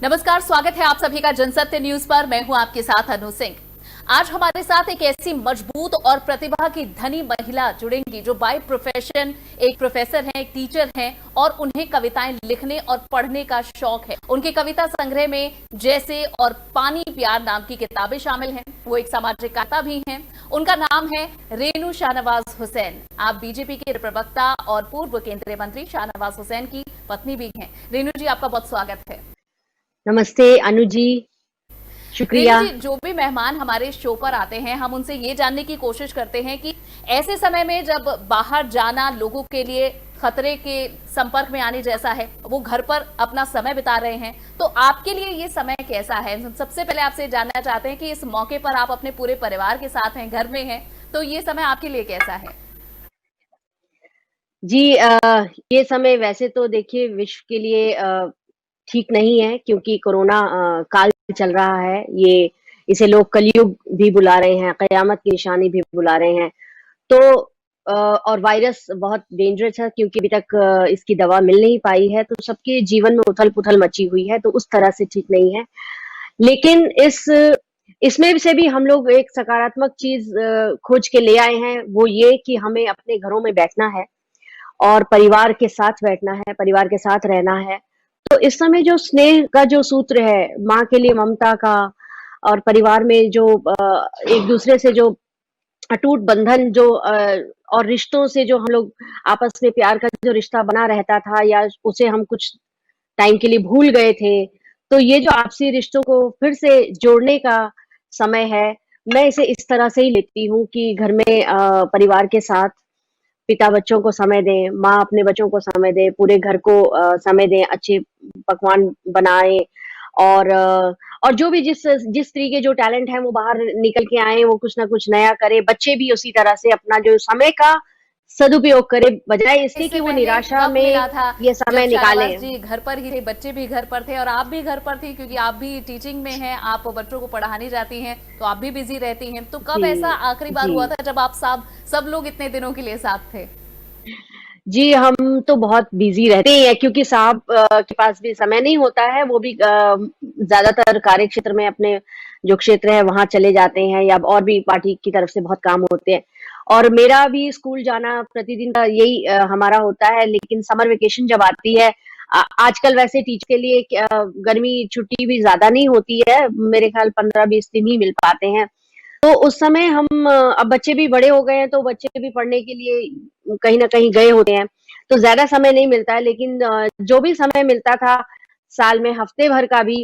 नमस्कार, स्वागत है आप सभी का जनसत्य न्यूज पर। मैं हूं आपके साथ अनु सिंह। आज हमारे साथ एक ऐसी मजबूत और प्रतिभा की धनी महिला जुड़ेंगी जो बाय प्रोफेशन एक प्रोफेसर हैं, एक टीचर हैं और उन्हें कविताएं लिखने और पढ़ने का शौक है। उनके कविता संग्रह में जैसे और पानी प्यार नाम की किताबें शामिल हैं। वो एक सामाजिक कार्यकर्ता भी हैं। उनका नाम है रेनू शाहनवाज हुसैन। आप बीजेपी के प्रवक्ता और पूर्व केंद्रीय मंत्री शाहनवाज हुसैन की पत्नी भी हैं। रेनू जी, आपका बहुत स्वागत है। नमस्ते अनु जी, शुक्रिया। जी, जो भी मेहमान हमारे शो पर आते हैं, हम उनसे ये जानने की कोशिश करते हैं कि ऐसे समय में जब बाहर जाना लोगों के लिए खतरे के संपर्क में आने जैसा है, वो घर पर अपना समय बिता रहे हैं, तो आपके लिए ये समय कैसा है? सबसे पहले आपसे जानना चाहते हैं कि इस मौके पर आप अपने पूरे परिवार के साथ हैं, घर में हैं, तो ये समय आपके लिए कैसा है? जी, ये समय वैसे तो देखिए विश्व के लिए ठीक नहीं है, क्योंकि कोरोना काल चल रहा है। ये इसे लोग कलयुग भी बुला रहे हैं, कयामत की निशानी भी बुला रहे हैं। तो और वायरस बहुत डेंजरस है, क्योंकि अभी तक इसकी दवा मिल नहीं पाई है, तो सबके जीवन में उथल-पुथल मची हुई है, तो उस तरह से ठीक नहीं है। लेकिन इसमें से भी हम लोग एक सकारात्मक चीज़ खोज के ले आए हैं, वो ये कि हमें अपने घरों में बैठना है और परिवार के साथ बैठना है, परिवार के साथ रहना है। तो इस समय जो स्नेह का जो सूत्र है, माँ के लिए ममता का और परिवार में जो एक दूसरे से जो अटूट बंधन जो और रिश्तों से जो हम लोग आपस में प्यार का जो रिश्ता बना रहता था, या उसे हम कुछ टाइम के लिए भूल गए थे, तो ये जो आपसी रिश्तों को फिर से जोड़ने का समय है। मैं इसे इस तरह से ही लेती हूँ कि घर में परिवार के साथ पिता बच्चों को समय दें, माँ अपने बच्चों को समय दे, पूरे घर को समय दें, अच्छे पकवान बनाएँ और और जो भी जिस जिस तरीके जो टैलेंट है वो बाहर निकल के आएँ, वो कुछ ना कुछ नया करें। बच्चे भी उसी तरह से अपना जो समय का सदुपयोग करें, बजाए इसके इससे कि वो पहले निराशा वक्त में मिला था ये जब समय शाहनवाज निकालें। जी घर पर ही थे, बच्चे भी घर पर थे और आप भी घर पर थी, क्योंकि आप भी टीचिंग में हैं, आप बच्चों को पढ़ाने जाती हैं, तो आप भी बिजी रहती हैं। तो कब जी, ऐसा आखिरी बार जी। हुआ था जब आप सब लोग इतने दिनों के लिए साथ थे? जी, हम तो बहुत बिज़ी रहते ही हैं, क्योंकि साहब के पास भी समय नहीं होता है, वो भी ज़्यादातर कार्यक्षेत्र में अपने जो क्षेत्र है वहाँ चले जाते हैं, या और भी पार्टी की तरफ से बहुत काम होते हैं। और मेरा भी स्कूल जाना प्रतिदिन का यही हमारा होता है, लेकिन समर वेकेशन जब आती है, आजकल वैसे टीचर के लिए गर्मी छुट्टी भी ज़्यादा नहीं होती है, मेरे ख्याल 15-20 दिन ही मिल पाते हैं। तो उस समय हम अब बच्चे भी बड़े हो गए हैं, तो बच्चे भी पढ़ने के लिए कहीं न कहीं गए होते हैं, तो ज़्यादा समय नहीं मिलता है। लेकिन जो भी समय मिलता था, साल में हफ्ते भर का भी,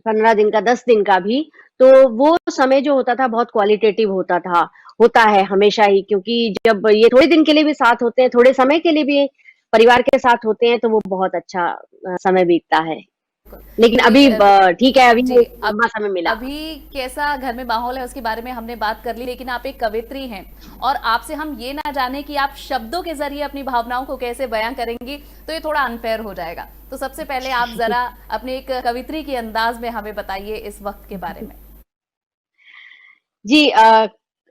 15 दिन का, 10 दिन का भी, तो वो समय जो होता था बहुत क्वालिटेटिव होता था, होता है हमेशा ही, क्योंकि जब ये थोड़े दिन के लिए भी साथ होते हैं, थोड़े समय के लिए भी परिवार के साथ होते हैं, तो वो बहुत अच्छा समय बीतता है। लेकिन अभी जी ठीक है, अभी जी, एक लंबा समय मिला। अभी कैसा घर में माहौल है उसके बारे में हमने बात कर ली, लेकिन आप एक कवित्री हैं और आपसे हम ये ना जाने कि आप शब्दों के जरिए अपनी भावनाओं को कैसे बयां करेंगी, तो ये थोड़ा अनफेयर हो जाएगा। तो सबसे पहले आप जरा अपने एक कवित्री के अंदाज में हमें बताइए इस वक्त के बारे में। जी,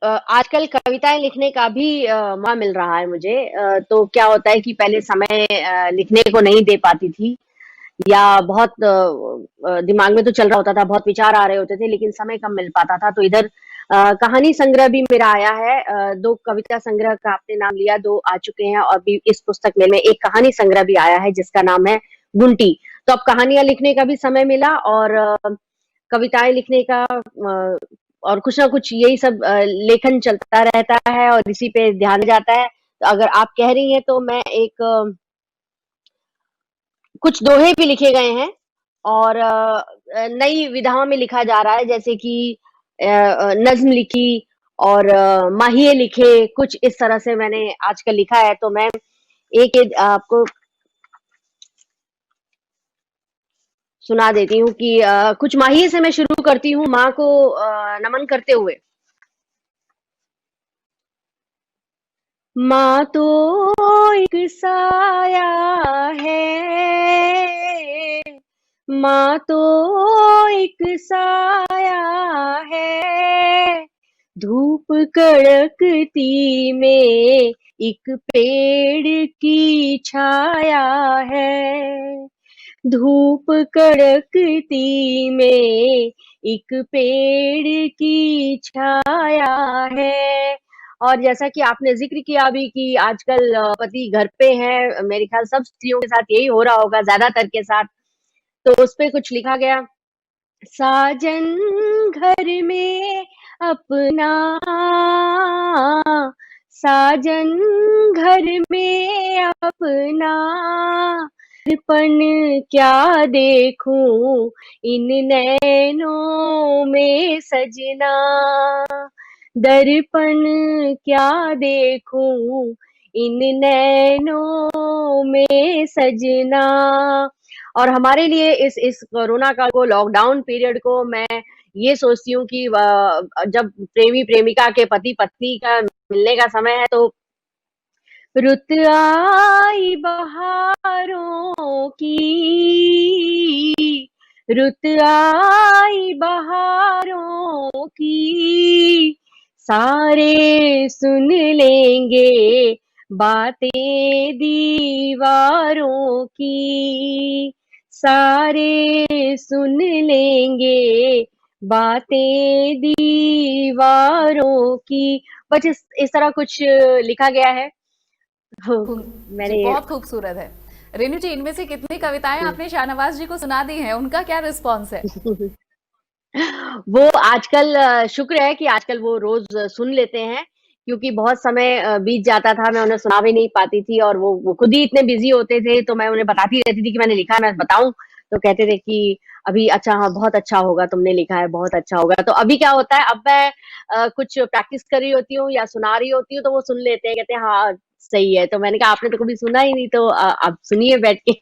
आजकल कविताएँ लिखने का भी मौका मिल रहा है मुझे। तो क्या होता है कि पहले समय लिखने को नहीं दे पाती थी, या बहुत दिमाग में तो चल रहा होता था, बहुत विचार आ रहे होते थे, लेकिन समय कम मिल पाता था। तो इधर कहानी संग्रह भी मेरा आया है। 2 कविता संग्रह का आपने नाम लिया, 2 आ चुके हैं, और अभी इस पुस्तक में एक कहानी संग्रह भी आया है जिसका नाम है गुंटी। तो अब कहानियाँ लिखने का भी समय मिला, और कविताएँ लिखने का और कुछ ना कुछ यही सब लेखन चलता रहता है, और इसी पे ध्यान जाता है। तो अगर आप कह रही हैं, तो मैं एक कुछ दोहे भी लिखे गए हैं, और नई विधाओं में लिखा जा रहा है, जैसे कि नज़्म लिखी, और माहिए लिखे, कुछ इस तरह से मैंने आजकल लिखा है। तो मैं एक आपको सुना देती हूँ कि कुछ माहिए से मैं शुरू करती हूँ, माँ को नमन करते हुए। माँ तो एक साया है, माँ तो एक साया है, धूप कड़कती में एक पेड़ की छाया है, धूप कड़कती में एक पेड़ की छाया है। और जैसा कि आपने ज़िक्र किया अभी कि आजकल पति घर पे हैं, मेरे ख़्याल सब स्त्रियों के साथ यही हो रहा होगा ज़्यादातर के साथ, तो उसपे कुछ लिखा गया, साजन घर में अपना, साजन घर में अपना, दर्पण क्या देखूं इन नैनों में सजना, दर्पण क्या देखूं इन नैनों में सजना। और हमारे लिए इस कोरोना काल को, लॉकडाउन पीरियड को मैं ये सोचती हूँ कि जब प्रेमी प्रेमिका के पति पत्नी का मिलने का समय है तो रुत आई बहारों की, रुत आई बहारों की, सारे सुन लेंगे बातें दीवारों की, सारे सुन लेंगे बातें दीवारों की। बस इस तरह कुछ लिखा गया है। जी, मैंने बहुत खूबसूरत है। रेनू जी, इनमें से कितनी कविताएं आपने शाहनवाज जी को सुना दी हैं? उनका क्या रिस्पॉन्स है? वो आजकल शुक्र है कि आजकल वो रोज सुन लेते हैं, क्योंकि बहुत समय बीत जाता था, मैं उन्हें सुना भी नहीं पाती थी और वो खुद ही इतने बिजी होते थे, तो मैं उन्हें बताती रहती थी कि मैंने लिखा है, मैं बताऊं, तो कहते थे कि अभी अच्छा, हाँ बहुत अच्छा होगा, तुमने लिखा है बहुत अच्छा होगा। तो अभी क्या होता है, अब मैं कुछ प्रैक्टिस कर रही होती हूँ या सुना रही होती हूँ तो वो सुन लेते हैं, कहते हैं हाँ सही है। तो मैंने कहा आपने तो कभी सुना ही नहीं, तो आप सुनिए बैठ के।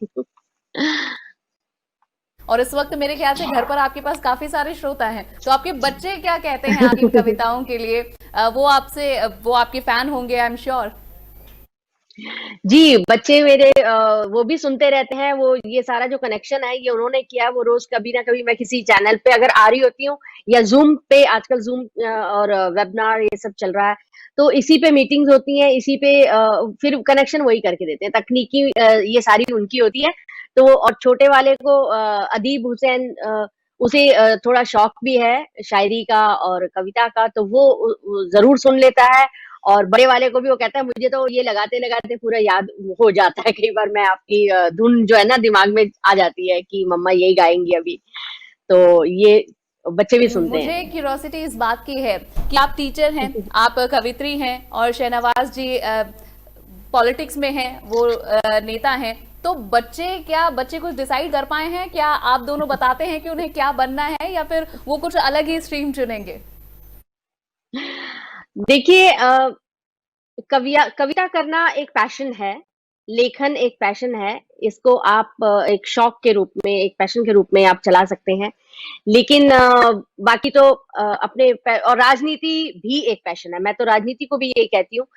और इस वक्त मेरे ख्याल से घर पर आपके पास काफी सारे श्रोता हैं, तो आपके बच्चे क्या कहते हैं आपकी इन कविताओं के लिए? वो आपके फैन होंगे, आई एम श्योर। जी, बच्चे मेरे वो भी सुनते रहते हैं, वो ये सारा जो कनेक्शन है ये उन्होंने किया है, वो रोज़ कभी ना कभी मैं किसी चैनल पे अगर आ रही होती हूँ या ज़ूम पे, आजकल ज़ूम और वेबिनार ये सब चल रहा है, तो इसी पे मीटिंग्स होती हैं, इसी पे फिर कनेक्शन वही करके देते हैं, तकनीकी ये सारी उनकी होती है। तो और छोटे वाले को अदीब हुसैन, उसे थोड़ा शौक भी है शायरी का और कविता का, तो वो ज़रूर सुन लेता है। और बड़े वाले को भी वो कहता है मुझे तो ये लगाते-लगाते पूरा याद हो जाता है, कई बार मैं आपकी धुन जो है ना दिमाग में आ जाती है कि मम्मा यही गाएँगी अभी। तो ये बच्चे भी सुनते हैं। मुझे क्यूरोसिटी इस बात की है कि आप टीचर हैं, आप कवित्री हैं और शहनवाज जी पॉलिटिक्स में हैं, वो नेता हैं। तो बच्चे कुछ डिसाइड कर पाए हैं? क्या आप दोनों बताते हैं कि उन्हें क्या बनना है या फिर वो कुछ अलग ही स्ट्रीम चुनेंगे? देखिए कविता करना एक पैशन है, लेखन एक पैशन है, इसको आप एक शौक के रूप में, एक पैशन के रूप में आप चला सकते हैं। लेकिन बाकी तो और राजनीति भी एक पैशन है, मैं तो राजनीति को भी यही कहती हूँ।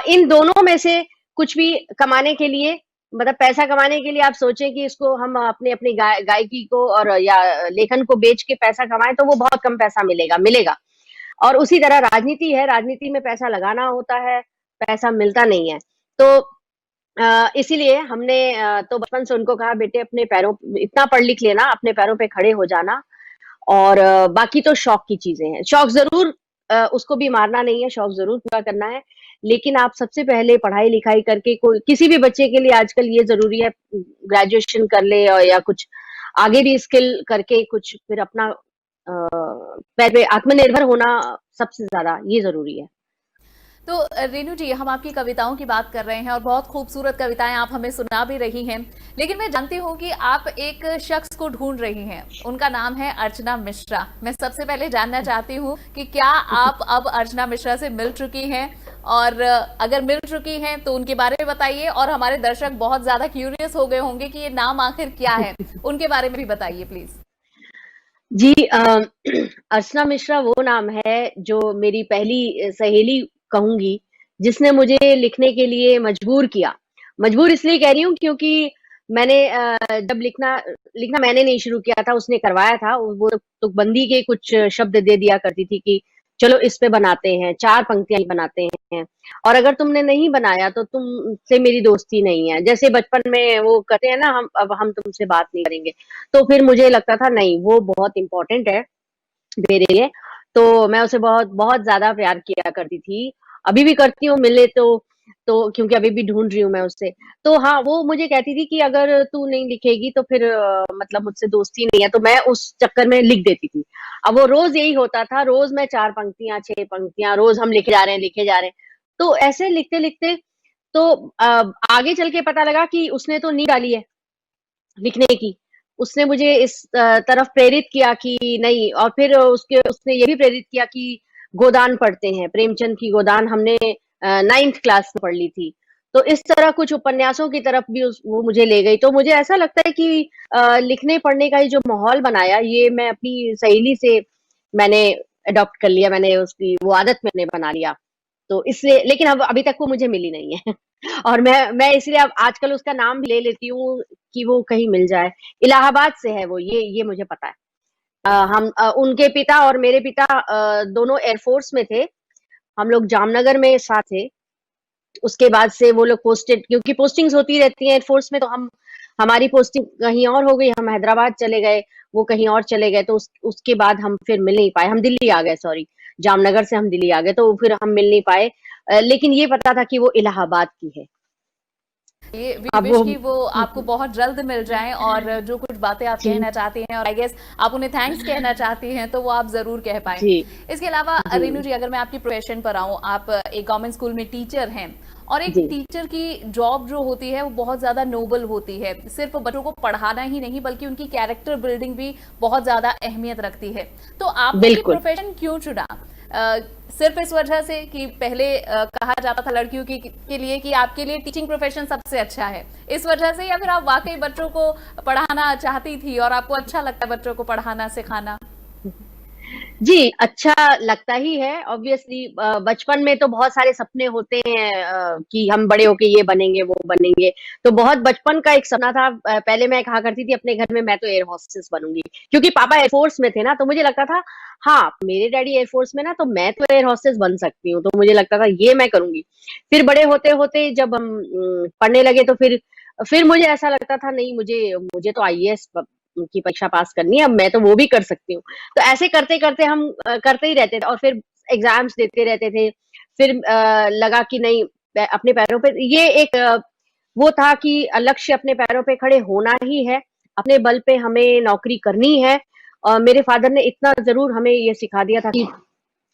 इन दोनों में से कुछ भी कमाने के लिए, मतलब पैसा कमाने के लिए आप सोचें कि इसको हम अपने अपनी गायकी को और या लेखन को बेच के पैसा कमाएं, तो वो बहुत कम पैसा मिलेगा। और उसी तरह राजनीति है, राजनीति में पैसा लगाना होता है, पैसा मिलता नहीं है। तो इसीलिए हमने तो बचपन से उनको कहा बेटे अपने पैरों, इतना पढ़ लिख लेना, अपने पैरों पे खड़े हो जाना, और बाकी तो शौक की चीजें हैं। शौक जरूर उसको भी मारना नहीं है, शौक जरूर पूरा करना है, लेकिन आप सबसे पहले पढ़ाई लिखाई करके, कोई किसी भी बच्चे के लिए आजकल ये जरूरी है, ग्रेजुएशन कर ले और या कुछ आगे भी स्किल करके कुछ फिर अपना पैर पे आत्मनिर्भर होना सबसे ज्यादा ये जरूरी है। तो रेनू जी, हम आपकी कविताओं की बात कर रहे हैं और बहुत खूबसूरत कविताएं आप हमें सुना भी रही हैं, लेकिन मैं जानती हूँ कि आप एक शख्स को ढूंढ रही हैं, उनका नाम है अर्चना मिश्रा। मैं सबसे पहले जानना चाहती हूँ कि क्या आप अब अर्चना मिश्रा से मिल चुकी हैं, और अगर मिल चुकी हैं तो उनके बारे में बताइए, और हमारे दर्शक बहुत ज्यादा क्यूरियस हो गए होंगे कि ये नाम आखिर क्या है, उनके बारे में भी बताइए प्लीज। जी अर्चना मिश्रा वो नाम है जो मेरी पहली सहेली कहूँगी, जिसने मुझे लिखने के लिए मजबूर किया। मजबूर इसलिए कह रही हूँ क्योंकि मैंने जब लिखना लिखना मैंने नहीं शुरू किया था, उसने करवाया था। वो तुकबंदी के कुछ शब्द दे दिया करती थी कि चलो इस पे बनाते हैं, 4 पंक्तियाँ ही बनाते हैं, और अगर तुमने नहीं बनाया तो तुमसे मेरी दोस्ती नहीं है। जैसे बचपन में वो कहते हैं ना, हम तुमसे बात नहीं करेंगे। तो फिर मुझे लगता था नहीं, वो बहुत इम्पोर्टेंट है मेरे लिए, तो मैं उसे बहुत बहुत ज़्यादा प्यार किया करती थी। अभी भी करती हूँ, मिले तो क्योंकि अभी भी ढूँढ रही हूँ मैं उसे। तो हाँ, वो मुझे कहती थी कि अगर तू नहीं लिखेगी तो फिर मतलब मुझसे दोस्ती नहीं है, तो मैं उस चक्कर में लिख देती थी। अब वो रोज़ यही होता था, रोज़ मैं 4 पंक्तियाँ, 6 पंक्तियाँ, रोज़ हम लिखे जा रहे हैं, लिखे जा रहे हैं। तो ऐसे लिखते-लिखते तो आगे चल के पता लगा कि उसने तो नींद डाली है लिखने की। उसने मुझे इस तरफ प्रेरित किया कि नहीं, और फिर उसने ये भी प्रेरित किया कि गोदान पढ़ते हैं, प्रेमचंद की गोदान हमने 9th क्लास में पढ़ ली थी। तो इस तरह कुछ उपन्यासों की तरफ भी वो मुझे ले गई। तो मुझे ऐसा लगता है कि लिखने पढ़ने का ये जो माहौल बनाया, ये मैं अपनी सहेली से मैंने अडॉप्ट कर लिया, मैंने उसकी वो आदत मैंने बना लिया। तो इसलिए, लेकिन अब अभी तक वो मुझे मिली नहीं है। और मैं इसलिए अब आजकल उसका नाम भी ले लेती हूँ कि वो कहीं मिल जाए। इलाहाबाद से है वो, ये मुझे पता है। उनके पिता और मेरे पिता दोनों एयरफोर्स में थे। हम लोग जामनगर में साथ थे। उसके बाद से वो लोग पोस्टेड, क्योंकि पोस्टिंग्स होती रहती हैं एयरफोर्स में, तो हमारी पोस्टिंग कहीं और हो गई, हम हैदराबाद चले गए, वो कहीं और चले गए, तो उसके बाद हम फिर मिल नहीं पाए। हम दिल्ली आ गए, सॉरी, जामनगर से हम दिल्ली आ गए, तो फिर हम मिल नहीं पाए। लेकिन ये पता था कि वो इलाहाबाद की है। ये वी अब विश वो कि वो आपको बहुत जल्द मिल जाएं, और जो कुछ बातें आप जी, कहना चाहती हैं और आई गेस आप उन्हें थैंक्स कहना चाहती हैं, तो वो आप जरूर कह पाएं। जी, इसके अलावा जी, रेनू जी, अगर मैं आपकी प्रोफेशन पर आऊं, आप एक गवर्नमेंट स्कूल में टीचर हैं, और एक जी, टीचर की जॉब जो होती है वो बहुत ज्यादा नोबल होती है। सिर्फ बच्चों को पढ़ाना ही नहीं बल्कि उनकी कैरेक्टर बिल्डिंग भी बहुत ज्यादा अहमियत रखती है। तो आपने ये बिल्कुल। प्रोफेशन क्यों चुना? सिर्फ इस वजह से कि पहले कहा जाता था लड़कियों के लिए कि आपके लिए टीचिंग प्रोफेशन सबसे अच्छा है, इस वजह से, या फिर आप वाकई बच्चों को पढ़ाना चाहती थी और आपको अच्छा लगता है बच्चों को पढ़ाना सिखाना? जी, अच्छा लगता ही है ऑब्वियसली। बचपन में तो बहुत सारे सपने होते हैं कि हम बड़े होके ये बनेंगे, वो बनेंगे। तो बहुत बचपन का एक सपना था। पहले मैं कहा करती थी अपने घर में, मैं तो एयर होस्टेस बनूँगी, क्योंकि पापा एयर फोर्स में थे ना, तो मुझे लगता था हाँ, मेरे डैडी एयर फोर्स में ना, तो मैं तो एयर होस्टेस बन सकती हूँ। तो मुझे लगता था ये मैं करूँगी। फिर बड़े होते-होते जब हम पढ़ने लगे, तो फिर मुझे ऐसा लगता था नहीं, मुझे मुझे तो आईएएस की परीक्षा पास करनी है, अब मैं तो वो भी कर सकती हूँ। तो ऐसे करते-करते हम करते ही रहते थे, और फिर एग्ज़ाम्स देते रहते थे। फिर लगा कि नहीं, अपने पैरों पे ये एक वो था कि लक्ष्य अपने पैरों पे खड़े होना ही है, अपने बल पे हमें नौकरी करनी है। मेरे फादर ने इतना ज़रूर हमें ये सिखा दिया था कि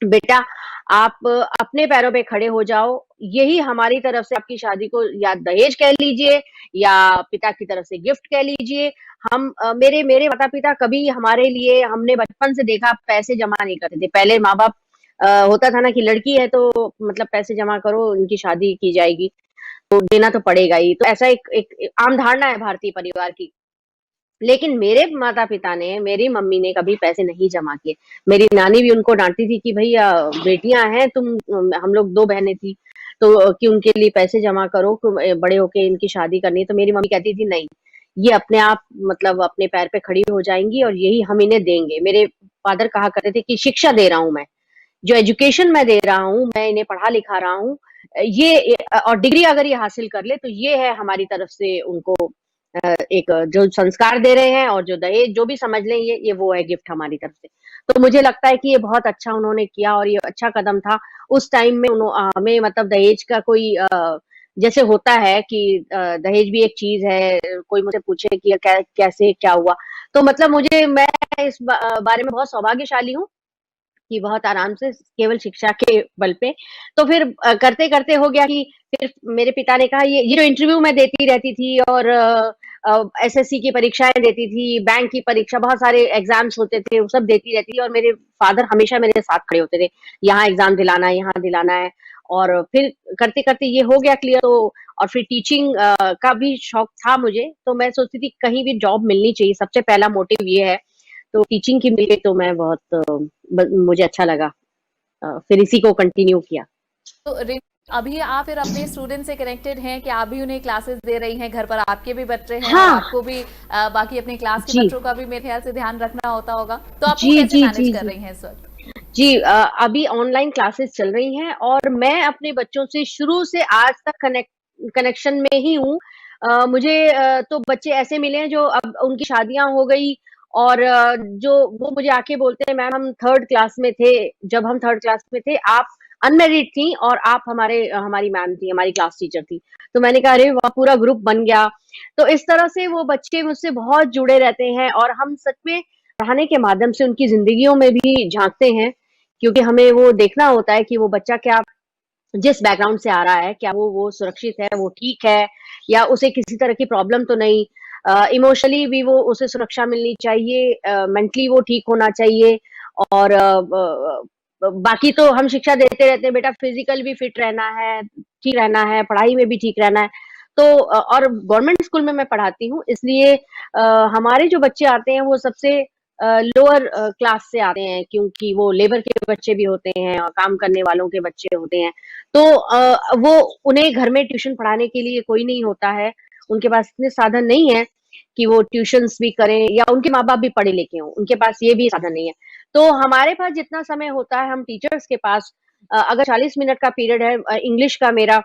बेटा, आप अपने पैरों पे खड़े हो जाओ, यही हमारी तरफ से आपकी शादी को या दहेज कह लीजिए या पिता की तरफ से गिफ्ट कह लीजिए। हम मेरे मेरे माता-पिता कभी हमारे लिए, हमने बचपन से देखा, पैसे जमा नहीं करते थे। पहले माँ-बाप होता था ना कि लड़की है तो मतलब पैसे जमा करो, उनकी शादी की जाएगी, तो देना तो पड़ेगा ही। तो ऐसा एक एक एक आम धारणा है भारतीय परिवार की। लेकिन मेरे माता-पिता ने, मेरी मम्मी ने कभी पैसे नहीं जमा किए। मेरी नानी भी उनको डाँटती थी कि भैया बेटियाँ हैं तुम, हम लोग 2 बहनें थी, तो कि उनके लिए पैसे जमा करो, बड़े होके इनकी शादी करनी है। तो मेरी मम्मी कहती थी नहीं, ये अपने आप मतलब अपने पैर पे खड़ी हो जाएँगी और यही हम इन्हें देंगे। मेरे फादर कहा करते थे कि शिक्षा दे रहा हूँ मैं, जो एजुकेशन मैं दे रहा हूँ, मैं इन्हें पढ़ा-लिखा रहा हूँ, और डिग्री अगर ये हासिल कर ले तो ये है हमारी तरफ से उनको एक जो संस्कार दे रहे हैं, और जो दहेज जो भी समझ लें, ये वो है गिफ्ट हमारी तरफ से। तो मुझे लगता है कि ये बहुत अच्छा उन्होंने किया और ये अच्छा कदम था। उस टाइम में हमें मतलब दहेज का कोई जैसे होता है कि दहेज भी एक चीज़ है, कोई मुझसे पूछे कि कैसे क्या हुआ? तो मतलब मैं इस बारे में बहुत सौभाग्यशाली हूँ कि बहुत आराम से केवल शिक्षा के बल पे। तो फिर करते-करते हो गया कि फिर मेरे पिता ने कहा ये जो इंटरव्यू मैं देती रहती थी, और एसएससी की परीक्षाएँ देती थी, बैंक की परीक्षा, बहुत सारे एग्ज़ाम्स होते थे, वो सब देती रहती थी, और मेरे फादर हमेशा मेरे साथ खड़े होते थे। यहाँ एग्ज़ाम दिलाना है, यहाँ दिलाना है, और फिर करते-करते ये हो गया क्लियर। तो और फिर टीचिंग का भी शौक था मुझे, तो मैं सोचती थी कहीं भी जॉब मिलनी चाहिए, सबसे पहला मोटिव ये है। तो टीचिंग की मिली तो मैं बहुत मुझे अच्छा लगा, फिर इसी को कंटिन्यू किया। तो अभी आप फिर अपने स्टूडेंट से कनेक्टेड हैं कि आप भी उन्हें क्लासेस दे रही हैं, घर पर आपके भी बच्चे हैं और हाँ, आपको भी बाकी अपने क्लास के जी, बच्चों का भी मेरे ख्याल से ध्यान रखना होता होगा, तो आप वो जी, कैसे जी, मैनेज जी, कर जी। रही हैं इस वक्त? जी अभी ऑनलाइन क्लासेस चल रही हैं और मैं अपने बच्चों से शुरू से आज तक कनेक्शन में ही हूँ। मुझे तो बच्चे ऐसे मिले हैं जो अब उनकी शादियाँ हो गई और जो वो मुझे आके बोलते हैं मैम हम 3rd क्लास में थे, जब हम 3rd क्लास में थे आप अनमैरिड थी और आप हमारी मैम थी, हमारी क्लास टीचर थी। तो मैंने कहा अरे वाह! पूरा ग्रुप बन गया। तो इस तरह से वो बच्चे मुझसे बहुत जुड़े रहते हैं और हम सच में पढ़ाने के माध्यम से उनकी ज़िंदगियों में भी झाँकते हैं। क्योंकि हमें वो देखना होता है कि वो बच्चा क्या जिस बैकग्राउंड से आ रहा है, क्या वो सुरक्षित है, वो ठीक है या उसे किसी तरह की प्रॉब्लम तो नहीं। इमोशनली भी वो उसे सुरक्षा मिलनी चाहिए, मेंटली वो ठीक होना चाहिए और बाकी तो हम शिक्षा देते रहते हैं बेटा फिजिकल भी फिट रहना है, ठीक रहना है, पढ़ाई में भी ठीक रहना है। तो और गवर्नमेंट स्कूल में मैं पढ़ाती हूँ इसलिए हमारे जो बच्चे आते हैं वो सबसे लोअर क्लास से आते हैं क्योंकि वो लेबर के बच्चे भी होते हैं और काम करने वालों के बच्चे होते हैं। तो वो उन्हें घर में ट्यूशन पढ़ाने के लिए कोई नहीं होता है, उनके पास इतने साधन नहीं है कि वो ट्यूशन्स भी करें या उनके माँ-बाप भी पढ़े लिखे हों, उनके पास ये भी साधन नहीं है। तो हमारे पास जितना समय होता है हम टीचर्स के पास अगर 40 मिनट का पीरियड है इंग्लिश का मेरा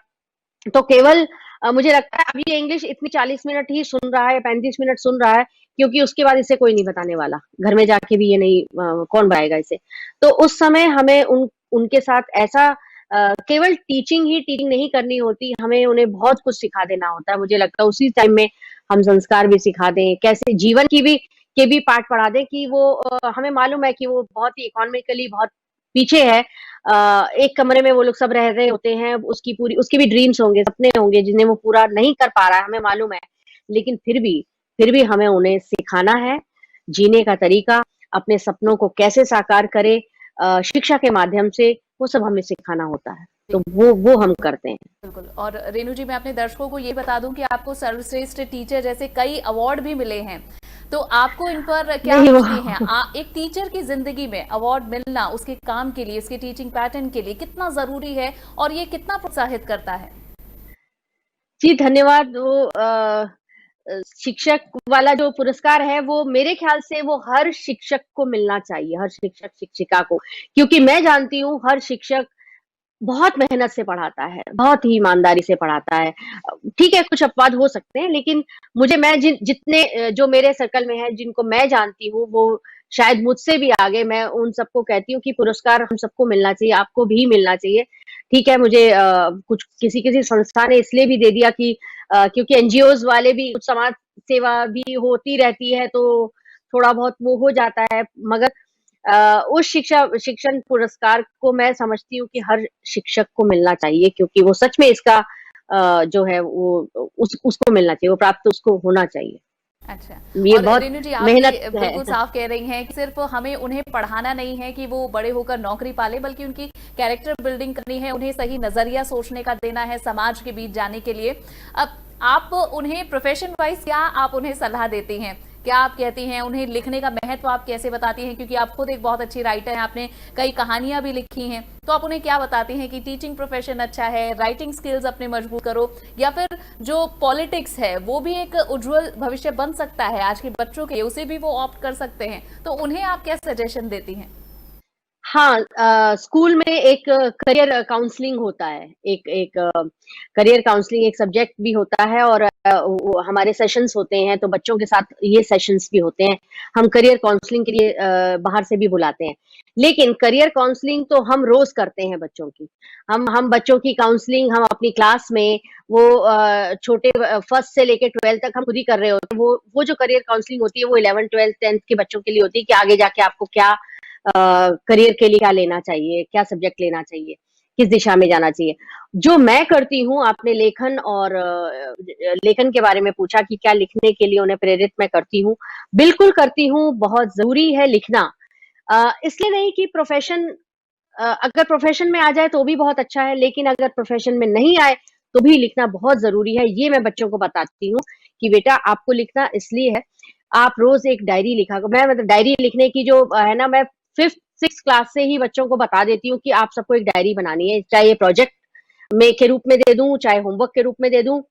तो केवल मुझे लगता है अब ये इंग्लिश इतनी 40 मिनट ही सुन रहा है, 35 मिनट सुन रहा है, क्योंकि उसके बाद इसे कोई नहीं बताने वाला। घर में जाके भी ये नहीं कौन बताएगा इसे। तो उस समय हमें उनके साथ ऐसा केवल टीचिंग नहीं करनी होती, हमें उन्हें बहुत कुछ सिखा देना होता है। मुझे लगता है उसी टाइम में हम संस्कार भी सिखा दें, कैसे जीवन की भी के भी पाठ पढ़ा दें कि वो हमें मालूम है कि वो बहुत ही इकोनॉमिकली बहुत पीछे है। एक कमरे में वो लोग सब रह रहे होते हैं, उसकी भी ड्रीम्स होंगे, सपने होंगे जिन्हें वो पूरा नहीं कर पा रहा है, हमें मालूम है। लेकिन फिर भी हमें उन्हें सिखाना है, जीने का तरीका, अपने सपनों को कैसे साकार करें शिक्षा के माध्यम से, वो सब हमें सिखाना होता है। तो वो हम करते हैं। बिल्कुल। और रेणु जी मैं अपने दर्शकों को ये बता दूं कि आपको सर्वश्रेष्ठ टीचर जैसे कई अवार्ड भी मिले हैं, तो आपको इन पर क्या नहीं वो सोचती हैं? एक टीचर की जिंदगी में अवार्ड मिलना उसके काम के लिए, उसके टीचिंग पैटर्न के लिए कितना जरूरी है और ये कितना प्रोत्साहित करता है? जी, धन्यवाद। शिक्षक वाला जो पुरस्कार है वो मेरे ख्याल से वो हर शिक्षक को मिलना चाहिए, हर शिक्षक-शिक्षिका को। क्योंकि मैं जानती हूँ हर शिक्षक बहुत मेहनत से पढ़ाता है, बहुत ही ईमानदारी से पढ़ाता है। ठीक है कुछ अपवाद हो सकते हैं लेकिन मुझे मैं जितने जो मेरे सर्कल में हैं, जिनको मैं जानती हूँ वो शायद मुझसे भी आगे मैं उन सबको कहती हूँ कि पुरस्कार हम सबको मिलना चाहिए, आपको भी मिलना चाहिए। ठीक है मुझे कुछ किसी-किसी संस्था ने इसलिए भी दे दिया कि क्योंकि एनजीओज़ वाले भी कुछ समाज सेवा भी होती रहती है तो थोड़ा बहुत वो हो जाता है मगर उस शिक्षण पुरस्कार को मैं समझती हूँ कि हर शिक्षक को मिलना चाहिए क्योंकि वो सच में इसका जो है वो उसको मिलना चाहिए, वो प्राप्त उसको होना चाहिए। अच्छा। ये और बहुत रेणु जी आप मेहनत ये है। बिल्कुल साफ कह रही हैं कि सिर्फ हमें उन्हें पढ़ाना नहीं है कि वो बड़े होकर नौकरी पाले, बल्कि उनकी कैरेक्टर बिल्डिंग करनी है, उन्हें सही नजरिया सोचने का देना है समाज के बीच जाने के लिए। अब आप उन्हें प्रोफेशन वाइज क्या आप उन्हें सलाह देती हैं? क्या आप कहती हैं उन्हें लिखने का महत्व आप कैसे बताती हैं? क्योंकि आप खुद एक बहुत अच्छी राइटर हैं, आपने कई कहानियां भी लिखी हैं, तो आप उन्हें क्या बताती हैं कि टीचिंग प्रोफेशन अच्छा है, राइटिंग स्किल्स अपने मजबूत करो, या फिर जो पॉलिटिक्स है वो भी एक उज्जवल भविष्य बन सकता है आज के बच्चों के, उसे भी वो ऑप्ट कर सकते हैं, तो उन्हें आप क्या सजेशन देती हैं? हाँ स्कूल में एक करियर काउंसलिंग होता है। एक एक करियर काउंसलिंग एक सब्जेक्ट भी होता है और वो हमारे सेशंस होते हैं, तो बच्चों के साथ ये सेशंस भी होते हैं। हम करियर काउंसलिंग के लिए बाहर से भी बुलाते हैं। लेकिन करियर काउंसलिंग तो हम रोज़ करते हैं बच्चों की। हम बच्चों की काउंसलिंग हम अपनी क्लास में वो छोटे फर्स्ट से लेके 12th तक हम खुद ही कर रहे होते हैं। वो जो करियर काउंसलिंग होती है वो 11th, 12th, 10th के बच्चों के लिए होती है कि आगे जाके आपको क्या करियर के लिए क्या लेना चाहिए, क्या सब्जेक्ट लेना चाहिए, किस दिशा में जाना चाहिए। जो मैं करती हूँ आपने लेखन के बारे में पूछा कि क्या लिखने के लिए उन्हें प्रेरित मैं करती हूँ। बिल्कुल करती हूँ, बहुत ज़रूरी है लिखना। इसलिए नहीं कि अगर प्रोफ़ेशन में आ जाए तो भी बहुत अच्छा है, लेकिन अगर प्रोफ़ेशन में नहीं आए, तो भी लिखना बहुत ज़रूरी है। ये मैं बच्चों को बताती हूँ कि बेटा आपको लिखना इसलिए है, आप रोज़ एक डायरी लिखा करो। मैं मतलब डायरी लिखने की जो है ना मैं 5th 6th क्लास से ही बच्चों को बता देती हूँ कि आप सबको एक डायरी बनानी है, चाहे ये प्रोजेक्ट में के रूप में दे दूँ, चाहे होमवर्क के रूप में दे दूँ।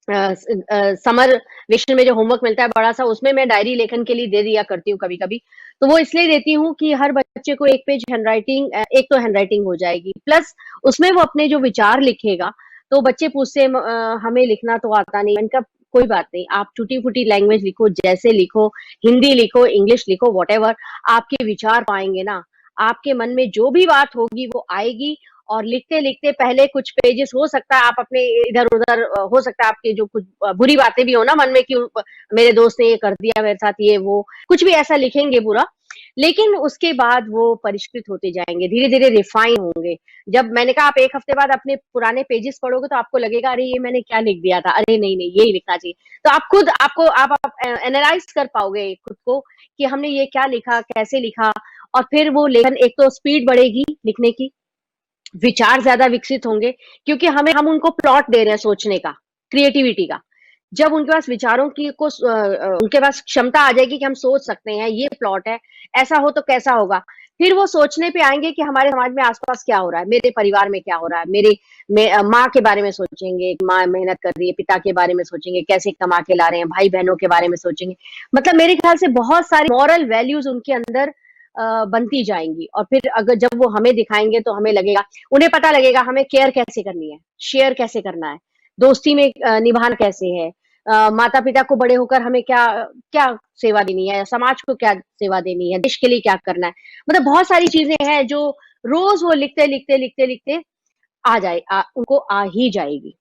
समर वेकेशन में जो होमवर्क मिलता है बड़ा सा, उसमें मैं डायरी लेखन के लिए दे दिया करती हूँ कभी-कभी। तो वो इसलिए देती हूँ कि हर बच्चे को एक पेज हैंडराइटिंग, एक तो हैंडराइटिंग हो जाएगी, प्लस उसमें वो अपने जो विचार लिखेगा। तो बच्चे पूछते हैं हमें लिखना तो आता नहीं। मैंने कहा कोई बात नहीं, आप टूटी-फूटी लैंग्वेज लिखो, जैसे लिखो, हिंदी लिखो, इंग्लिश लिखो, व्हाटएवर, आपके विचार पाएँगे ना, आपके मन में जो भी बात होगी वो आएगी। और लिखते-लिखते पहले कुछ पेजेस हो सकता है आप अपने इधर-उधर, हो सकता है आपकी जो कुछ बुरी बातें भी हो ना मन में कि मेरे दोस्त ने ये कर दिया मेरे साथ, ये वो, कुछ भी ऐसा लिखेंगे बुरा, लेकिन उसके बाद वो परिष्कृत होते जाएँगे, धीरे-धीरे रिफाइन होंगे। जब मैंने कहा आप 1 हफ्ते बाद अपने पुराने पेजेस पढ़ोगे तो आपको लगेगा अरे ये मैंने क्या लिख दिया था, अरे नहीं-नहीं यही लिखना चाहिए। तो आप खुद आप एनालाइज़ कर पाओगे खुद को कि हमने ये क्या लिखा, कैसे लिखा, और फिर वो लेखन, एक तो स्पीड बढ़ेगी लिखने की, विचार ज़्यादा विकसित होंगे, क्योंकि हम उनको प्लॉट दे रहे हैं सोचने का, क्रिएटिविटी का। जब उनके पास विचारों की उनके पास क्षमता आ जाएगी कि हम सोच सकते हैं, ये प्लॉट है, ऐसा हो तो कैसा होगा? फिर वो सोचने पे आएँगे कि हमारे समाज में आस-पास क्या हो रहा है, मेरे परिवार में क्या हो रहा है, माँ के बारे में सोचेंगे, माँ मेहनत कर रही है, पिता के बारे में सोचेंगे, कैसे कमा के ला रहे हैं, भाई-बहनों के बारे में सोचेंगे। मतलब मेरे ख्याल से बहुत सारी मॉरल वैल्यूज़ उनके अंदर बनती जाएँगी, और फिर अगर जब वो हमें दिखाएँगे तो हमें लगेगा, उन्हें पता लगेगा हमें केयर कैसे करनी है, शेयर कैसे करना है, दोस्ती में निभाना कैसे है, माता-पिता को बड़े होकर हमें क्या क्या सेवा देनी है, समाज को क्या सेवा देनी है, देश के लिए क्या करना है। मतलब बहुत सारी चीज़ें हैं जो रोज़ वो लिखते-लिखते उनको आ ही जाएगी।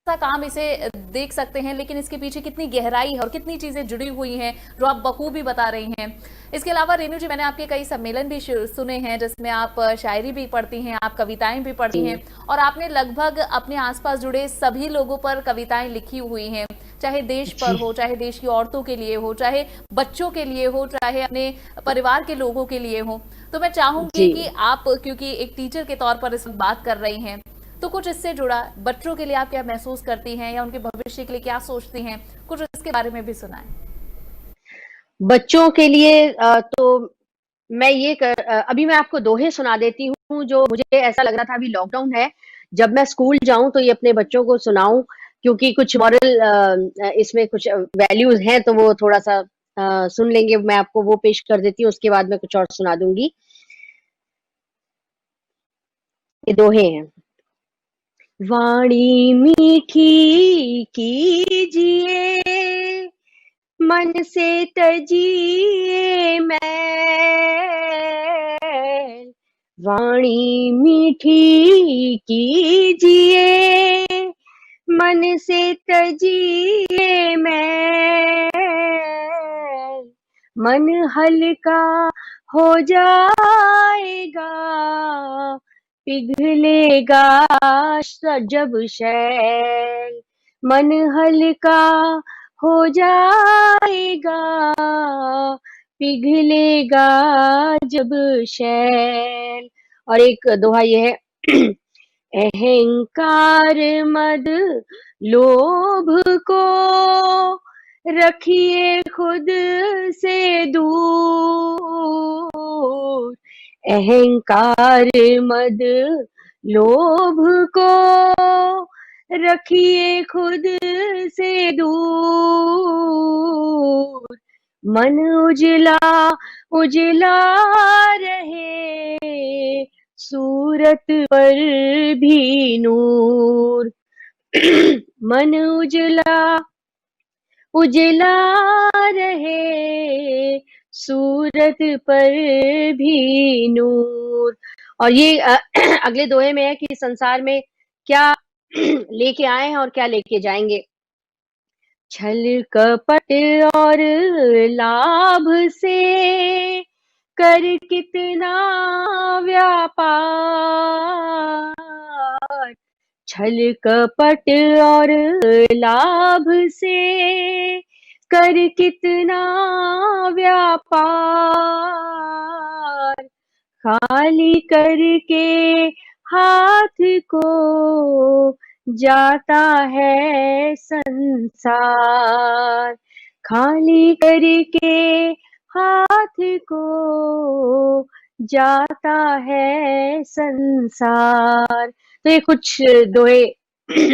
सा काम इसे देख सकते हैं, लेकिन इसके पीछे कितनी गहराई है और कितनी चीजें जुड़ी हुई हैं जो आप बखूबी बता रही हैं। इसके अलावा रेणु जी, मैंने आपके कई सम्मेलन भी सुने हैं जिसमें आप शायरी भी पढ़ती हैं, आप कविताएं भी पढ़ती जी। हैं, और आपने लगभग अपने आसपास जुड़े सभी लोगों पर कविताएं लिखी हुई हैं, चाहे देश पर जी। हो, चाहे देश की औरतों के लिए हो, चाहे बच्चों के लिए हो, चाहे अपने परिवार के लोगों के लिए हो। तो मैं चाहूंगी जी। कि आप, क्योंकि एक टीचर के तौर पर इस वक्त बात कर रही हैं, तो कुछ इससे जुड़ा बच्चों के लिए आप क्या महसूस करती हैं या उनके भविष्य के लिए क्या सोचती हैं, कुछ इसके बारे में भी सुनाएं। बच्चों के लिए तो अभी मैं आपको दोहे सुना देती हूँ, जो मुझे ऐसा लग रहा था अभी लॉकडाउन है, जब मैं स्कूल जाऊँ तो ये अपने बच्चों को सुनाऊँ, क्योंकि कुछ मॉरल इसमें कुछ वैल्यूज़ हैं तो वो थोड़ा-सा सुन लेंगे। मैं आपको वो पेश कर देती हूँ, उसके बाद मैं कुछ और सुना दूँगी। ये दोहे हैं। वाणी मीठी कीजिए, मन से तजिए मैल, वाणी मीठी कीजिए, मन से तजिए मैल, मन हल्का हो जाएगा, पिघलेगा जब शैल, मन हल्का हो जाएगा, पिघलेगा जब शैल। और एक दोहा ये है अहंकार मद लोभ को रखिए खुद से दूर, अहंकार मद लोभ को रखिए खुद से दूर, मन उजला उजला रहे, सूरत पर भी नूर। मन उजला उजला रहे, सूरत पर भी नूर। और ये अगले दोहे में है कि संसार में क्या लेके आए हैं और क्या लेके जाएंगे। छल कपट और लाभ से कर कितना व्यापार, छल कपट और लाभ से कर कितना व्यापार, खाली करके हाथ को जाता है संसार, खाली करके हाथ को जाता है संसार। तो ये कुछ दोहे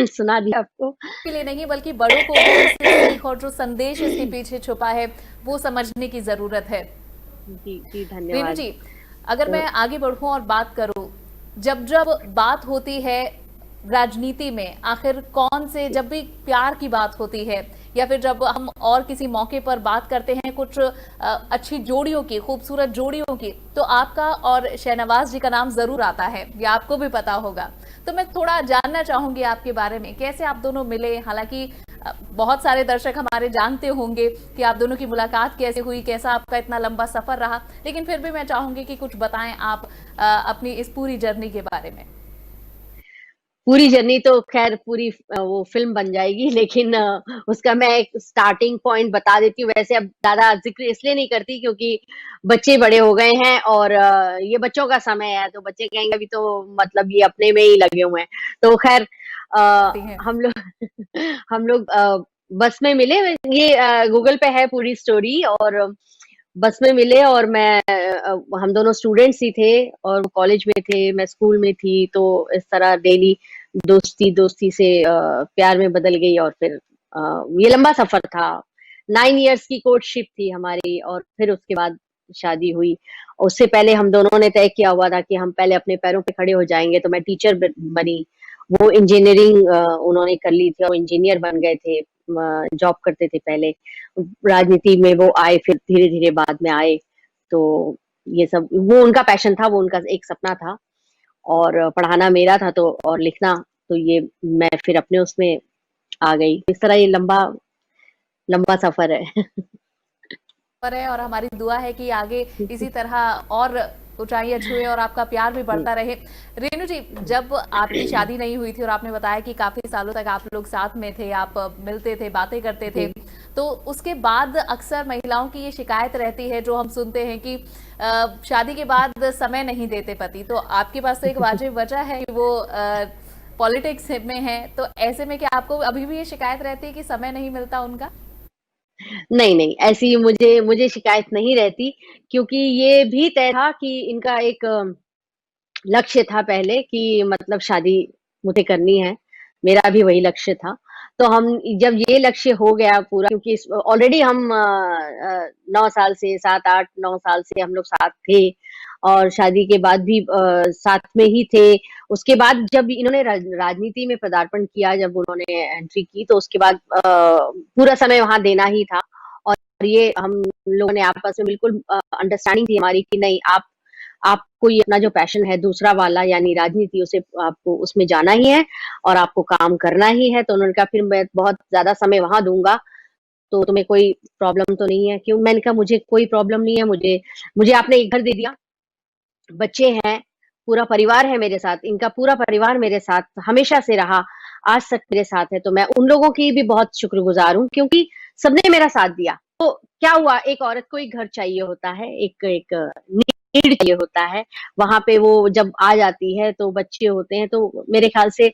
सुना दिया आपको। के लिए नहीं बल्कि बड़ों को भी इससे सीख और जो संदेश इसके पीछे छुपा है वो समझने की जरूरत है। जी, जी, रेणु धन्यवाद। जी, अगर तो मैं आगे बढ़ूं और बात करूं, जब जब बात होती है राजनीति में, आखिर कौन से, जब भी प्यार की बात होती है या फिर जब हम और किसी मौके पर बात करते हैं कुछ अच्छी जोड़ियों की, खूबसूरत जोड़ियों की, तो आपका और शहनवाज जी का नाम जरूर आता है, ये आपको भी पता होगा। तो मैं थोड़ा जानना चाहूंगी आपके बारे में, कैसे आप दोनों मिले। हालांकि बहुत सारे दर्शक हमारे जानते होंगे कि आप दोनों की मुलाकात कैसे हुई, कैसा आपका इतना लंबा सफर रहा, लेकिन फिर भी मैं चाहूंगी कि कुछ बताएं आप अपनी इस पूरी जर्नी के बारे में। पूरी जर्नी तो खैर पूरी वो फ़िल्म बन जाएगी, लेकिन उसका मैं एक स्टार्टिंग पॉइंट बता देती हूँ। वैसे अब ज़्यादा ज़िक्र इसलिए नहीं करती क्योंकि बच्चे बड़े हो गए हैं और ये बच्चों का समय है, तो बच्चे कहेंगे अभी तो मतलब ये अपने में ही लगे हुए हैं। तो खैर ती हैं। हम लोग हम लोग बस में मिले। ये गूगल पे है पूरी स्टोरी। और बस में मिले और हम दोनों स्टूडेंट्स ही थे और वो कॉलेज में थे, मैं स्कूल में थी। तो इस तरह डेली दोस्ती दोस्ती से प्यार में बदल गई। और फिर ये लंबा सफर था। 9 इयर्स की कोर्टशिप थी हमारी और फिर उसके बाद शादी हुई। उससे पहले हम दोनों ने तय किया हुआ था कि हम पहले अपने पैरों पे खड़े हो जाएंगे। तो मैं टीचर बनी, वो इंजीनियरिंग उन्होंने कर ली थी और इंजीनियर बन गए थे, जॉब करते थे पहले। राजनीति में वो आए, फिर धीरे धीरे बाद में आए। तो ये सब वो उनका पैशन था, वो उनका एक सपना था। और पढ़ाना मेरा था, तो और लिखना। तो ये मैं फिर अपने उसमें आ गई। इस तरह ये लंबा लंबा सफर है। पर है और हमारी दुआ है कि आगे इसी तरह और ऊंचाइयां छुए और आपका प्यार भी बढ़ता रहे। रेणु जी, जब आपकी शादी नहीं हुई थी और आपने बताया कि काफी सालों तक आप लोग साथ में थे, आप मिलते थे, बातें करते थे, जी। तो उसके बाद अक्सर महिलाओं की ये शिकायत रहती है जो हम सुनते हैं कि शादी के बाद समय नहीं देते पति। तो आपके पास तो एक वाजिब वजह है कि वो पॉलिटिक्स में है, तो ऐसे में क्या आपको अभी भी ये शिकायत रहती है कि समय नहीं मिलता उनका? नहीं, नहीं, ऐसी मुझे मुझे शिकायत नहीं रहती, क्योंकि ये भी तय था कि इनका एक लक्ष्य था पहले कि मतलब शादी मुझे करनी है। मेरा भी वही लक्ष्य था। तो हम जब ये लक्ष्य हो गया पूरा, क्योंकि इस ऑलरेडी हम 9 साल से 7, 8, 9 साल से हम लोग साथ थे और शादी के बाद भी साथ में ही थे। उसके बाद जब इन्होंने राजनीति में पदार्पण किया, जब उन्होंने एंट्री की, तो उसके बाद पूरा समय वहाँ देना ही था। और ये हम लोगों ने आपस में बिल्कुल अंडरस्टैंडिंग थी हमारी कि नहीं, आपको ये अपना जो पैशन है दूसरा वाला यानी राजनीति, उसे आपको उसमें जाना ही है और आपको काम करना ही है। तो उन्होंने कहा फिर मैं बहुत ज़्यादा समय वहाँ दूँगा, तो तुम्हें कोई प्रॉब्लम तो नहीं है? क्यों? मैंने कहा मुझे कोई प्रॉब्लम नहीं है। मुझे मुझे आपने एक घर दे दिया, बच्चे हैं, पूरा परिवार है मेरे साथ, इनका पूरा परिवार मेरे साथ हमेशा से रहा, आज तक मेरे साथ है। तो मैं उन लोगों की भी बहुत शुक्रगुज़ार हूँ, क्योंकि सबने मेरा साथ दिया। तो क्या हुआ, एक औरत को एक घर चाहिए होता है, एक एक नीड चाहिए होता है। वहाँ पे वो जब आ जाती है, तो बच्चे होते हैं, तो मेरे ख़्याल से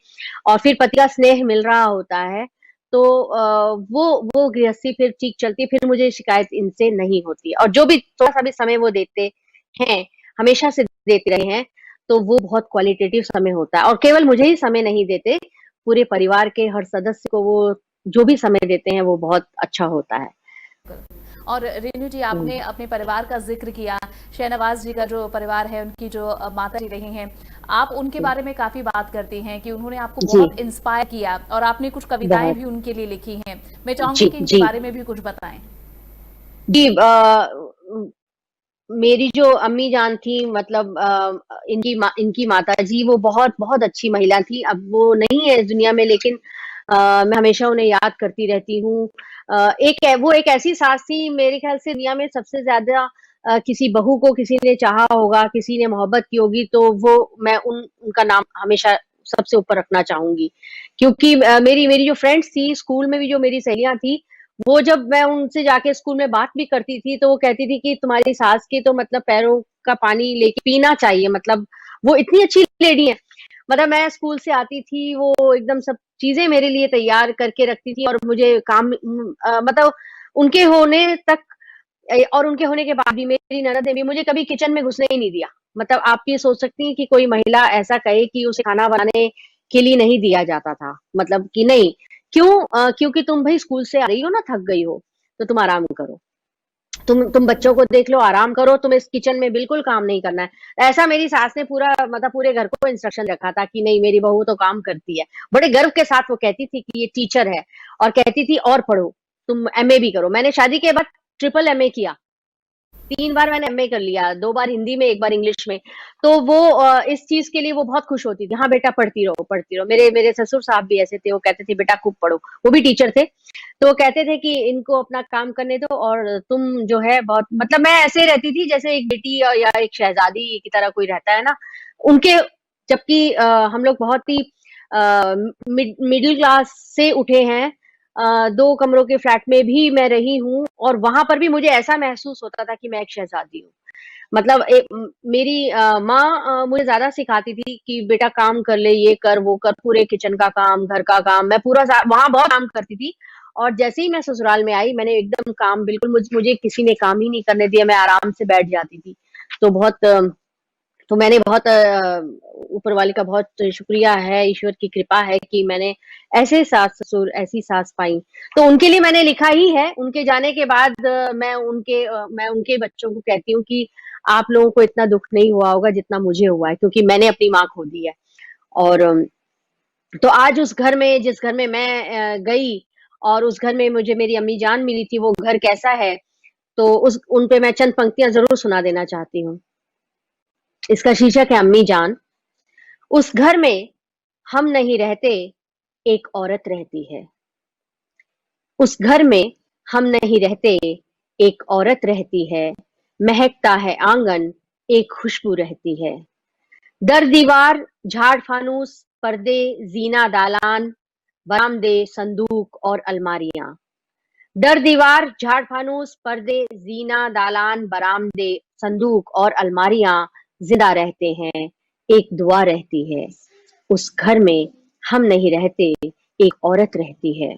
और फिर पति का स्नेह मिल रहा होता है, तो वो गृहस्थी फिर ठीक चलती है, फिर मुझे शिकायत इनसे नहीं होती है। और जो भी थोड़ा-सा भी समय वो देते हैं, हमेशा से देते रहे हैं, तो वो बहुत क्वालिटेटिव समय होता है। और केवल मुझे ही समय नहीं देते, पूरे परिवार के हर सदस्य को वो जो भी समय देते हैं, वो बहुत अच्छा होता है। और रेणु जी, हुँ। आपने अपने परिवार का जिक्र किया, शहनवाज जी का जो परिवार है, उनकी जो माता जी रही हैं, आप उनके जी, बारे में काफी बात करती हैं कि उन्होंने आपको जी, बहुत इंस्पायर किया और आपने कुछ कविताएं बहुत। भी उनके लिए लिखी हैं। मैं चाहूंगी जी, कि इनके जी। बारे में भी कुछ बताएं। जी, मेरी जो अम्मी जान थी, मतलब इनकी माताजी वो बहुत बहुत अच्छी महिला थी। अब वो नहीं है इस दुनिया में, लेकिन मैं हमेशा उन्हें याद करती रहती हूँ। वो एक ऐसी सास थी, मेरे ख्याल से दुनिया में सबसे ज़्यादा किसी बहू को किसी ने चाहा होगा, किसी ने मोहब्बत की होगी, तो वो मैं उनका नाम हमेशा सबसे ऊपर रखना चाहूँगी। क्योंकि मेरी मेरी जो फ्रेंड्स थी, स्कूल में भी जो मेरी सहेलियाँ थी, वो जब मैं उनसे जाके स्कूल में बात भी करती थी, तो वो कहती थी कि तुम्हारी सास के तो मतलब पैरों का पानी लेके पीना चाहिए, मतलब वो इतनी अच्छी लेडी हैं। मतलब मैं स्कूल से आती थी, वो एकदम सब चीज़ें मेरे लिए तैयार करके रखती थी और मुझे मतलब उनके होने तक और उनके होने के बाद भी मेरी ननद ने भी मुझे कभी किचन में घुसने ही नहीं दिया। मतलब आप ये सोच सकती हैं कि कोई महिला ऐसा कहे कि उसे खाना बनाने के लिए नहीं दिया जाता था। मतलब कि नहीं, क्यों? क्योंकि तुम भई स्कूल से आ रही हो ना, थक गई हो, तो तुम आराम करो। तुम बच्चों को देख लो, आराम करो, तुम्हें इस किचन में बिल्कुल काम नहीं करना है। ऐसा मेरी सास ने पूरा मतलब पूरे घर को इंस्ट्रक्शन रखा था कि नहीं, मेरी बहू तो काम करती है। बड़े गर्व के साथ वो कहती थी कि ये टीचर है, और कहती थी और पढ़ो, तुम एमए भी करो। मैंने शादी के बाद ट्रिपल एमए किया। 3 बार मैंने एमए कर लिया, 2 बार हिंदी में, 1 बार इंग्लिश में। तो वो इस चीज़ के लिए वो बहुत खुश होती थी। हाँ बेटा, पढ़ती रहो, पढ़ती रहो। मेरे मेरे ससुर साहब भी ऐसे थे, वो कहते थे बेटा खूब पढ़ो। वो भी टीचर थे। तो वो कहते थे कि इनको अपना काम करने दो, और तुम जो है बहुत, मतलब मैं ऐसे रहती थी जैसे एक बेटी या एक शहजादी की तरह कोई रहता है ना, उनके। जबकि हम लोग बहुत ही मिडिल क्लास से उठे हैं। 2 कमरों के फ्लैट में भी मैं रही हूँ, और वहां पर भी मुझे ऐसा महसूस होता था कि मैं एक शहजादी हूँ। मतलब मेरी माँ मुझे ज्यादा सिखाती थी कि बेटा काम कर ले, ये कर वो कर, पूरे किचन का काम, घर का काम। मैं पूरा वहां बहुत काम करती थी। और जैसे ही मैं ससुराल में आई, मैंने एकदम काम बिल्कुल, मुझे किसी ने काम ही नहीं करने दिया। मैं आराम से बैठ जाती थी। तो बहुत तो मैंने बहुत ऊपर वाले का बहुत शुक्रिया है, ईश्वर की कृपा है कि मैंने ऐसे सास-ससुर, ऐसी सास पाई। तो उनके लिए मैंने लिखा ही है। उनके जाने के बाद मैं उनके बच्चों को कहती हूँ कि आप लोगों को इतना दुःख नहीं हुआ होगा जितना मुझे हुआ है, क्योंकि मैंने अपनी माँ खो दी है। और तो आज उस घर में, जिस घर में मैं गई, और उस घर में मुझे मेरी अम्मी जान मिली थी, वो घर कैसा है, तो उस उन पे मैं चंद पंक्तियाँ ज़रूर सुना देना चाहती हूँ। इसका शीर्षक है अम्मी जान। उस घर में हम नहीं रहते, एक औरत रहती है। उस घर में हम नहीं रहते, एक औरत रहती है। महकता है आंगन, एक खुशबू रहती है। दर दीवार झाड़ फानूस, पर्दे, जीना दालान, बरामदे, संदूक और अलमारियां। दर दीवार झाड़ फानूस, पर्दे, जीना दालान, बरामदे, संदूक और अलमारियां जिंदा रहते हैं। एक दुआ रहती है। उस घर में हम नहीं रहते, एक औरत रहती है।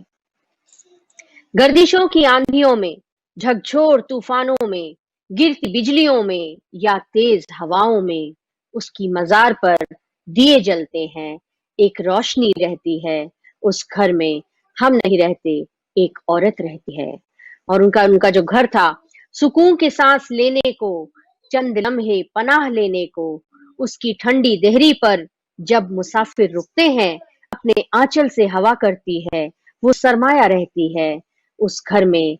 गर्दिशों की आंधियों में, झकझोर तूफानों में, गिरती बिजलियों में या तेज हवाओं में, उसकी मजार पर दिए जलते हैं, एक रोशनी रहती है। उस घर में हम नहीं रहते, एक औरत रहती है। और उनका उनका जो घर था, सुकून की सांस लेने को, चंद लम्हे पनाह लेने को, उसकी ठंडी देहरी पर जब मुसाफिर रुकते हैं, अपने आंचल से हवा करती है, वो सरमाया रहती है। उस घर में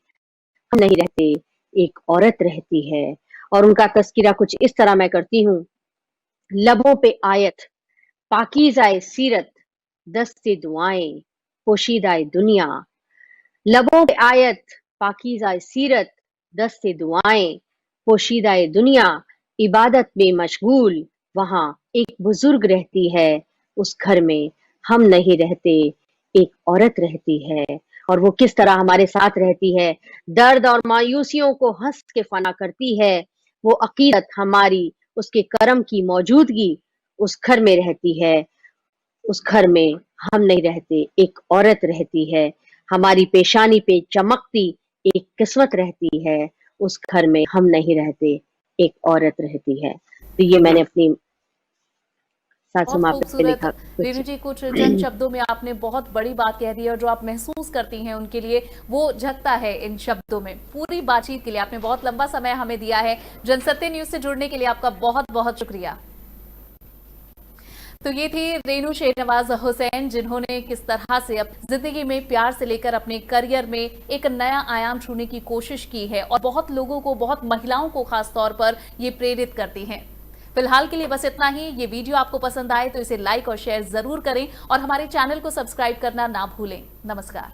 हम नहीं रहते, एक औरत रहती है। और उनका तस्करा कुछ इस तरह मैं करती हूँ। लबों पे आयत, पाकीज़ाए सीरत, दस्ते दुआएं, पोशीदाए दुनिया। लबों पे आयत, पाकीज़ाए सीरत, दस्ते दुआएं, पोशीदाए दुनिया। इबादत में मशगूल वहां एक बुजुर्ग रहती है। उस घर में हम नहीं रहते, एक औरत रहती है। और वो किस तरह हमारे साथ रहती है, दर्द और मायूसियों को हंस के फना करती है। वो अकीदत हमारी, उसके करम की मौजूदगी उस घर में रहती है। उस घर में हम नहीं रहते, एक औरत रहती है। हमारी पेशानी पे चमकती एक किस्मत रहती है। उस घर में हम नहीं रहते, एक औरत रहती है। तो ये मैंने अपनी सासू बहुत माँ पे खूबसूरत। लिखा रेणु कुछ। जी, कुछ चंद शब्दों में आपने बहुत बड़ी बात कह दी है, और जो आप महसूस करती हैं उनके लिए वो झलकता है इन शब्दों में। पूरी बातचीत के लिए आपने बहुत लंबा समय हमें दिया है। जनसत्य न्यूज से जुड़ने के लिए आपका बहुत बहुत शुक्रिया। तो ये थी रेणु शेहनवाज हुसैन, जिन्होंने किस तरह से अब जिंदगी में प्यार से लेकर अपने करियर में एक नया आयाम छूने की कोशिश की है, और बहुत लोगों को, बहुत महिलाओं को खास तौर पर ये प्रेरित करती हैं। फिलहाल के लिए बस इतना ही। ये वीडियो आपको पसंद आए तो इसे लाइक और शेयर जरूर करें, और हमारे चैनल को सब्सक्राइब करना ना भूलें। नमस्कार।